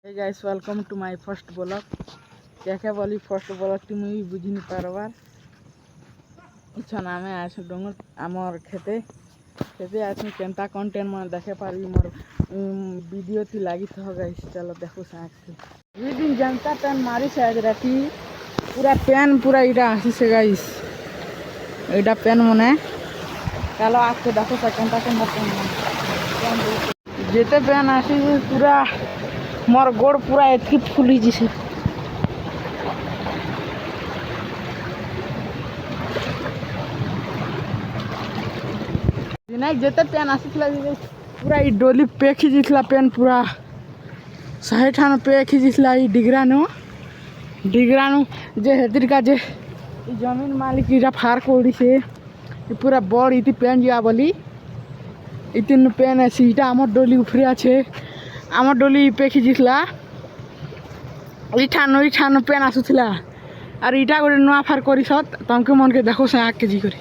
Hey guys, welcome to my first vlog. क्या बोली first blog T मुझे बुझी नहीं पारबार इच्छन आमे आस डोंगर आमर खेते खेते आज केनता कंटेंट में देखे पारी मोर वीडियो थी लगी था गाइस। चलो देखो साथ से ये दिन जनता पेन मारी से आज राती पूरा पेन पूरा इटा आसी से गाइस इटा पेन मने चलो आज के देखो सा केनता पेन जेते पेन आसी पूरा मोर गोड़ पूरा एतकी फुली जिसे नहीं जेते पेन आसीला पूरा ई डोली पे खींचला पेन पूरा 100 ठान पे खींचला ई डिगरानु जे हेतिर का जे ई जमीन मालिक इरा फार कोड़ी से ई पूरा बड़ इति पेन जिया बोली इतिन पेन है सीटा आमर डोली उफरे আছে आमर डोली पे खींचला ई ठान पेन आसुथिला और इटा गोटे नुआ फार करिसत तमके मन के देखो से आके जी करी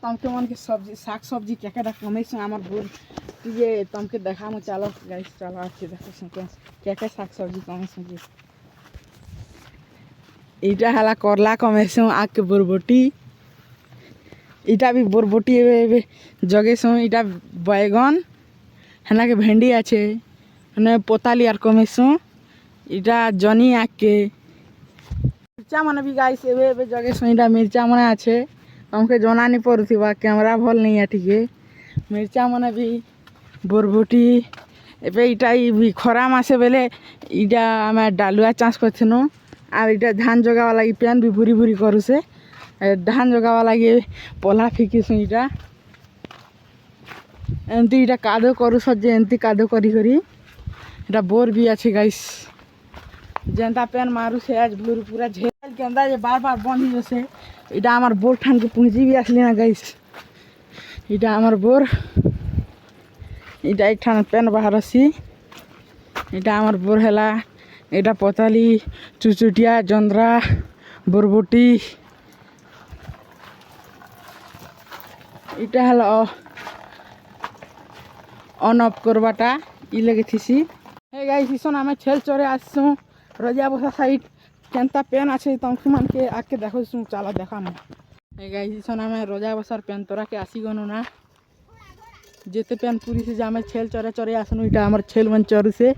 तमके मन के सब्जी साग सब्जी क्या क्या कमे से आमर बोर ये तमके देखा मु चलो गाइस चलो आज देखो से क्या क्या साग सब्जी कमे से इटा हला करला कमे से आके बोरबोटी इटा भी बोरबोटी एबे जगे से इटा बैगन हेना के भेंडी आछे ने पोताली आर कमे से इटा जनी आके मिर्चा मन भी गाइस एबे जगे से इटा मिर्चा मन आछे हमके जना नहीं पड़ुथिबा कैमरा भल नहीं है ठीक है मिर्चा मन भी बोरबोटी एबे इटा भी खरा मासे बेले इटा आमे डालुआ चाष करथिनो आर इटा धान जगावा लागि पेन भी भूरी भूरी करू से धान जगावा लागि पोला फिकिसु इटा एमती इटा कादो करू सजे एमती कादो करी करी इटा बोर भी अच्छे गाइस जेंता पेन मारू से आज भूर पूरा झेल के अंदर बार बार बंद ही जैसे इटा हमार बोर ठान के पूंजी भी आसली ना गाइस इटा हमार बोर इटा एक ठान पेन बाहर आसी इटा हमार बोर हैला इटा पोताली चुचुटिया जंद्रा बोरबोटी इटा हैला ऑन ऑफ करवाटा ई लगे थीसी हे गाइस इसन हमें छेल चरे आसू रजा बसा साइड केनता पेन आछे तमके मन के आके देखो सु चला देखा म हे गाइस इसन हमें रजा बसार पेन तोरा के आसी गनो ना जेते पेन पूरी से जामे छेल चरे चरे आसनु इटा हमर छेल मन चरु से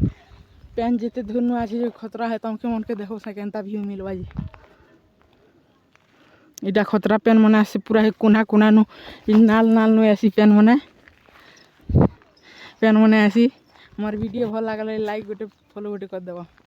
पेन जेते धुनु आछे जो खतरा है तमके मन के देखो सा केनता व्यू मिलवा जी इटा खतरा पेन मने आसे पूरा है कोना कोना नु नाल नाल नु ऐसी पेन मने ऐसी मोर वीडियो भल लागले लाइक गोटे फॉलो गोटे कर देबा।